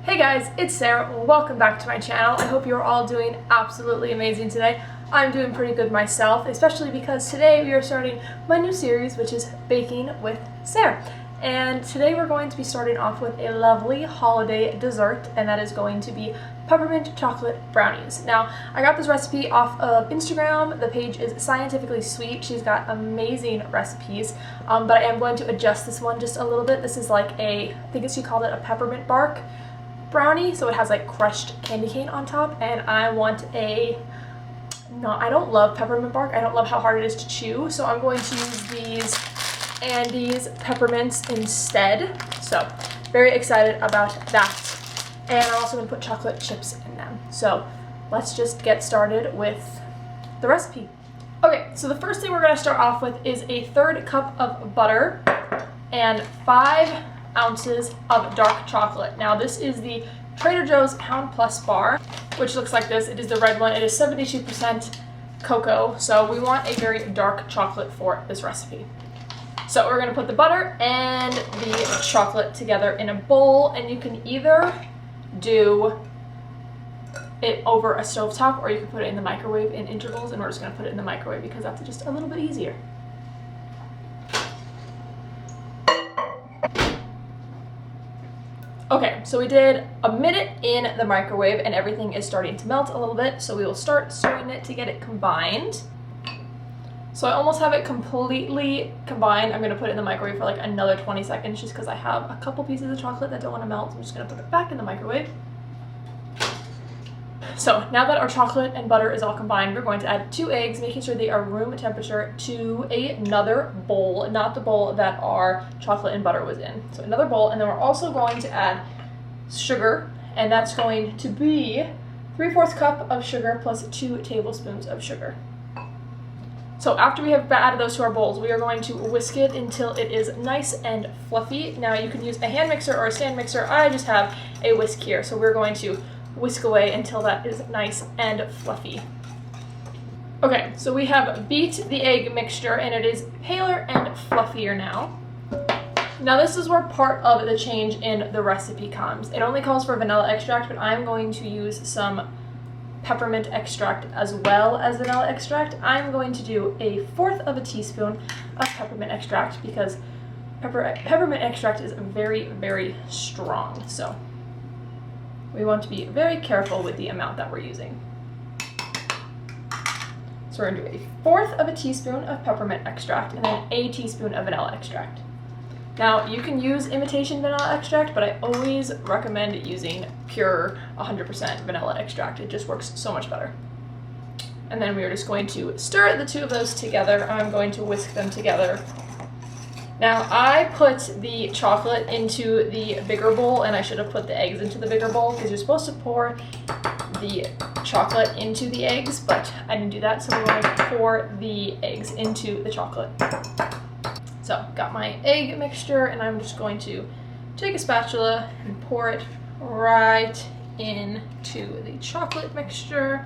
Hey guys, it's Sarah. Welcome back to my channel. I hope you're all doing absolutely amazing today. I'm doing pretty good myself, especially because today we are starting my new series, which is Baking with Sarah. And today we're going to be starting off with a lovely holiday dessert, and that is going to be peppermint chocolate brownies. Now, I got this recipe off of Instagram. The page is Scientifically Sweet. She's got amazing recipes, but I am going to adjust this one just a little bit. This is like I think she called it a peppermint bark brownie, so it has like crushed candy cane on top, and I want I don't love peppermint bark. I don't love how hard it is to chew, so I'm going to use these Andes peppermints instead. So very excited about that. And I'm also going to put chocolate chips in them. So let's just get started with the recipe. Okay, so the first thing we're going to start off with is a 1/3 cup of butter and 5 ounces of dark chocolate. Now this is the Trader Joe's Pound Plus bar, which looks like this. It is the red one. It is 72% cocoa, so we want a very dark chocolate for this recipe. So we're gonna put the butter and the chocolate together in a bowl, and you can either do it over a stovetop or you can put it in the microwave in intervals, and we're just gonna put it in the microwave because that's just a little bit easier. Okay, so we did a minute in the microwave and everything is starting to melt a little bit, so we will start stirring it to get it combined. So I almost have it completely combined. I'm going to put it in the microwave for like another 20 seconds just because I have a couple pieces of chocolate that don't want to melt. So I'm just going to put it back in the microwave. So now that our chocolate and butter is all combined, we're going to add 2 eggs, making sure they are room temperature, to another bowl, not the bowl that our chocolate and butter was in. So another bowl, and then we're also going to add sugar, and that's going to be 3/4 cup of sugar plus 2 tablespoons of sugar. So after we have added those to our bowls, we are going to whisk it until it is nice and fluffy. Now you can use a hand mixer or a stand mixer. I just have a whisk here, so we're going to whisk away until that is nice and fluffy. Okay, so we have beat the egg mixture and it is paler and fluffier now. Now this is where part of the change in the recipe comes. It only calls for vanilla extract, but I'm going to use some peppermint extract as well as vanilla extract. I'm going to do 1/4 teaspoon of peppermint extract because peppermint extract is very, very strong. So we want to be very careful with the amount that we're using. So we're going to do 1/4 teaspoon of peppermint extract and then 1 teaspoon of vanilla extract. Now you can use imitation vanilla extract, but I always recommend using pure 100% vanilla extract. It just works so much better. And then we are just going to stir the 2 of those together. I'm going to whisk them together. Now I put the chocolate into the bigger bowl, and I should have put the eggs into the bigger bowl because you're supposed to pour the chocolate into the eggs, but I didn't do that, so we're going to pour the eggs into the chocolate. So got my egg mixture, and I'm just going to take a spatula and pour it right into the chocolate mixture.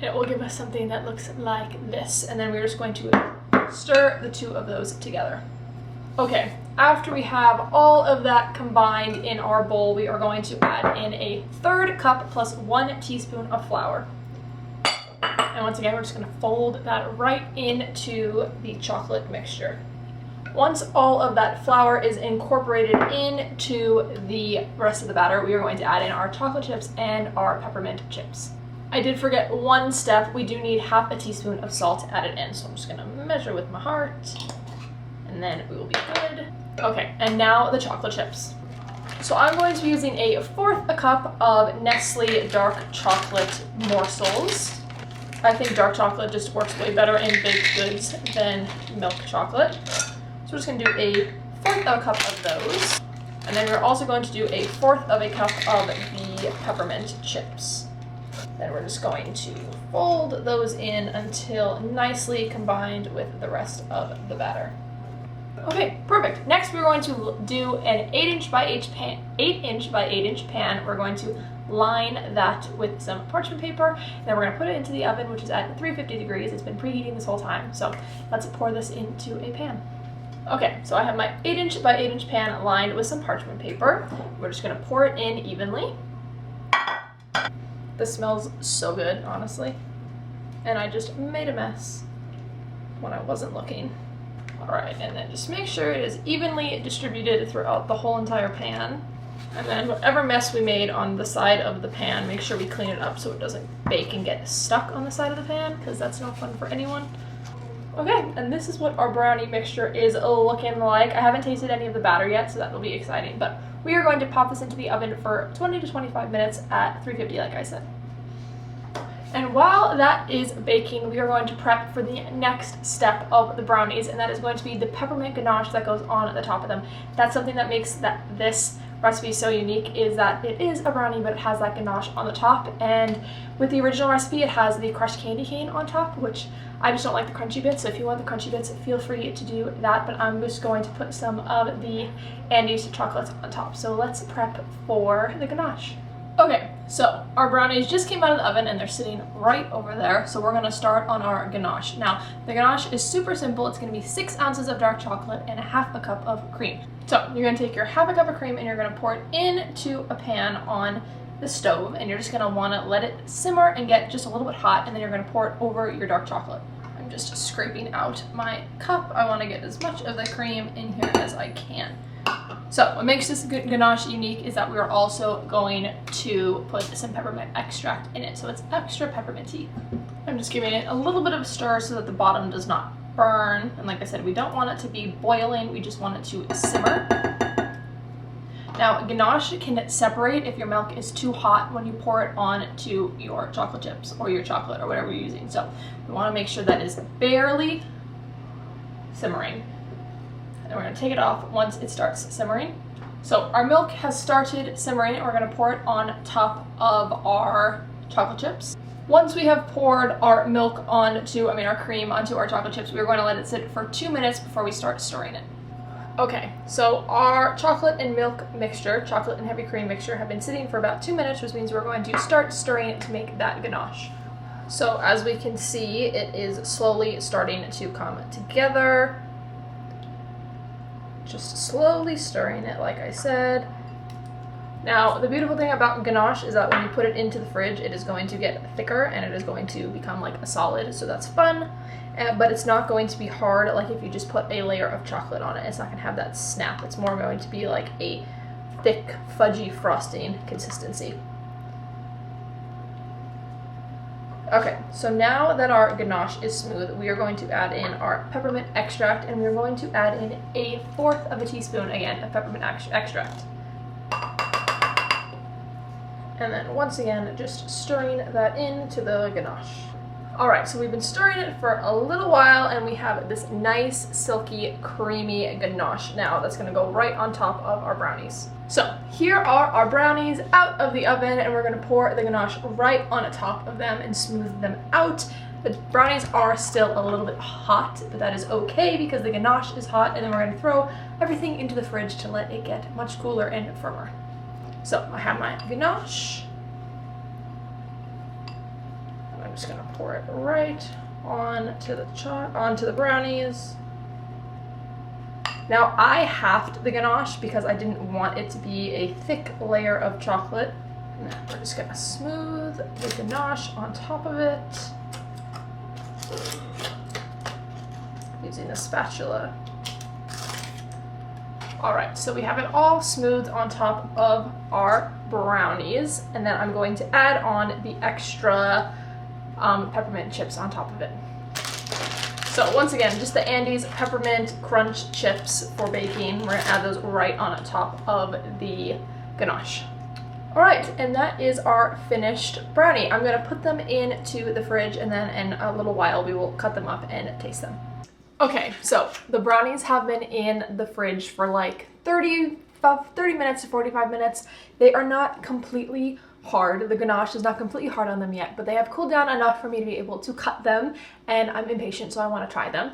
It will give us something that looks like this, and then we're just going to stir the 2 of those together. Okay, after we have all of that combined in our bowl, we are going to add in 1/3 cup plus 1 teaspoon of flour. And once again, we're just going to fold that right into the chocolate mixture. Once all of that flour is incorporated into the rest of the batter, we are going to add in our chocolate chips and our peppermint chips. I did forget one step. We do need 1/2 teaspoon of salt added in, so I'm just going to measure with my heart, and then we will be good. Okay, and now the chocolate chips. So I'm going to be using 1/4 cup of Nestle dark chocolate morsels. I think dark chocolate just works way better in baked goods than milk chocolate. So we're just going to do 1/4 cup of those. And then we're also going to do 1/4 cup of the peppermint chips. Then we're just going to fold those in until nicely combined with the rest of the batter. Okay, perfect. Next we're going to do an 8" by 8" pan. We're going to line that with some parchment paper, and then we're going to put it into the oven, which is at 350 degrees. It's been preheating this whole time, so let's pour this into a pan. Okay, so I have my 8" by 8" pan lined with some parchment paper. We're just gonna pour it in evenly. This smells so good, honestly. And I just made a mess when I wasn't looking. All right, and then just make sure it is evenly distributed throughout the whole entire pan. And then whatever mess we made on the side of the pan, make sure we clean it up so it doesn't bake and get stuck on the side of the pan, because that's no fun for anyone. Okay, and this is what our brownie mixture is looking like. I haven't tasted any of the batter yet, so that will be exciting, but we are going to pop this into the oven for 20 to 25 minutes at 350, like I said. And while that is baking, we are going to prep for the next step of the brownies, and that is going to be the peppermint ganache that goes on at the top of them. That's something that makes this recipe so unique, is that it is a brownie, but it has that ganache on the top. And with the original recipe, it has the crushed candy cane on top, which I just don't like the crunchy bits. So if you want the crunchy bits, feel free to do that. But I'm just going to put some of the Andes chocolate on top. So let's prep for the ganache. Okay, so our brownies just came out of the oven and they're sitting right over there. So we're gonna start on our ganache. Now, the ganache is super simple. It's gonna be 6 ounces of dark chocolate and ½ cup of cream. So you're gonna take your ½ cup of cream and you're gonna pour it into a pan on the stove, and you're just gonna wanna let it simmer and get just a little bit hot, and then you're gonna pour it over your dark chocolate. I'm just scraping out my cup. I wanna get as much of the cream in here as I can. So what makes this ganache unique is that we're also going to put some peppermint extract in it, so it's extra pepperminty. I'm just giving it a little bit of a stir so that the bottom does not burn. And like I said, we don't want it to be boiling, we just want it to simmer. Now, ganache can separate if your milk is too hot when you pour it on to your chocolate chips or your chocolate or whatever you're using. So we want to make sure that is barely simmering. And we're going to take it off once it starts simmering. So our milk has started simmering, and we're going to pour it on top of our chocolate chips. Once we have poured our milk our cream onto our chocolate chips, we're going to let it sit for 2 minutes before we start stirring it. Okay, so our chocolate and milk mixture, chocolate and heavy cream mixture, have been sitting for about 2 minutes, which means we're going to start stirring it to make that ganache. So as we can see, it is slowly starting to come together. Just slowly stirring it, like I said. Now, the beautiful thing about ganache is that when you put it into the fridge, it is going to get thicker and it is going to become like a solid, so that's fun. But it's not going to be hard like if you just put a layer of chocolate on it. It's not going to have that snap. It's more going to be like a thick, fudgy frosting consistency. Okay, so now that our ganache is smooth, we are going to add in our peppermint extract, and we're going to add in 1/4 teaspoon, again, of peppermint extract. And then once again, just stirring that into the ganache. All right, so we've been stirring it for a little while, and we have this nice, silky, creamy ganache now that's gonna go right on top of our brownies. So here are our brownies out of the oven, and we're gonna pour the ganache right on top of them and smooth them out. The brownies are still a little bit hot, but that is okay because the ganache is hot, and then we're gonna throw everything into the fridge to let it get much cooler and firmer. So I have my ganache. I'm just gonna pour it right onto the brownies. Now I halved the ganache because I didn't want it to be a thick layer of chocolate. And then we're just gonna smooth the ganache on top of it using a spatula. All right, so we have it all smoothed on top of our brownies, and then I'm going to add on the extra peppermint chips on top of it. So once again, just the Andes peppermint crunch chips for baking. We're gonna add those right on top of the ganache. All right, and that is our finished brownie. I'm gonna put them into the fridge, and then in a little while we will cut them up and taste them. Okay, so the brownies have been in the fridge for like 30 minutes to 45 minutes. They are not completely hard. The ganache is not completely hard on them yet, but they have cooled down enough for me to be able to cut them, and I'm impatient, so I want to try them.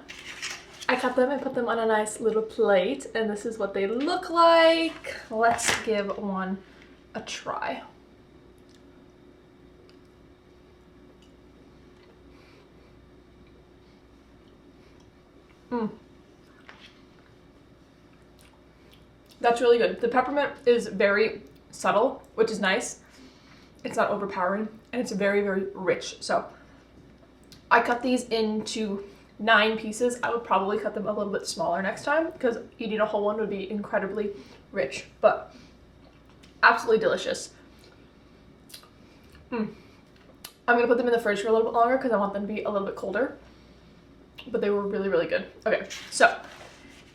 I cut them and put them on a nice little plate, and this is what they look like. Let's give one a try. That's really good. The peppermint is very subtle, which is nice. It's not overpowering, and it's very, very rich. So I cut these into 9 pieces. I would probably cut them a little bit smaller next time because eating a whole one would be incredibly rich, but absolutely delicious. I'm gonna put them in the fridge for a little bit longer because I want them to be a little bit colder, but they were really, really good. Okay, so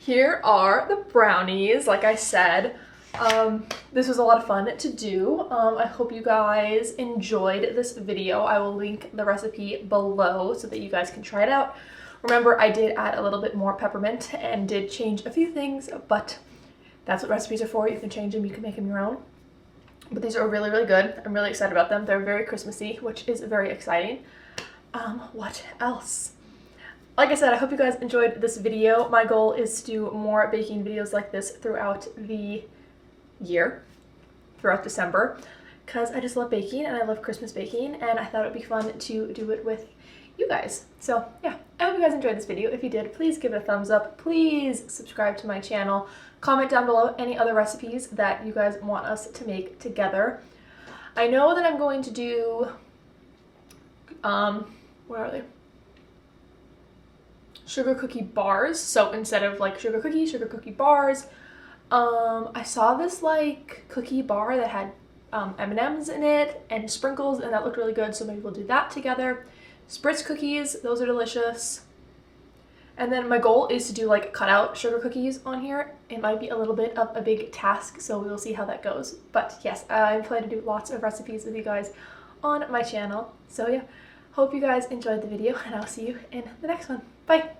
here are the brownies. Like I said, this was a lot of fun to do. I hope you guys enjoyed this video. I will link the recipe below so that you guys can try it out. Remember, I did add a little bit more peppermint and did change a few things, but that's what recipes are for. You can change them, you can make them your own. But these are really, really good. I'm really excited about them. They're very Christmassy, which is very exciting. What else? Like I said, I hope you guys enjoyed this video. My goal is to do more baking videos like this throughout the year, throughout December, because I just love baking and I love Christmas baking, and I thought it would be fun to do it with you guys. So yeah, I hope you guys enjoyed this video. If you did, please give it a thumbs up. Please subscribe to my channel. Comment down below any other recipes that you guys want us to make together. I know that I'm going to do, where are they? Sugar cookie bars. So instead of like sugar cookie bars. I saw this like cookie bar that had M&Ms in it and sprinkles, and that looked really good, so maybe we'll do that together. Spritz cookies, those are delicious. And then my goal is to do like cut out sugar cookies on here. It might be a little bit of a big task, so we will see how that goes. But yes, I plan to do lots of recipes with you guys on my channel. So yeah, hope you guys enjoyed the video, and I'll see you in the next one. Bye!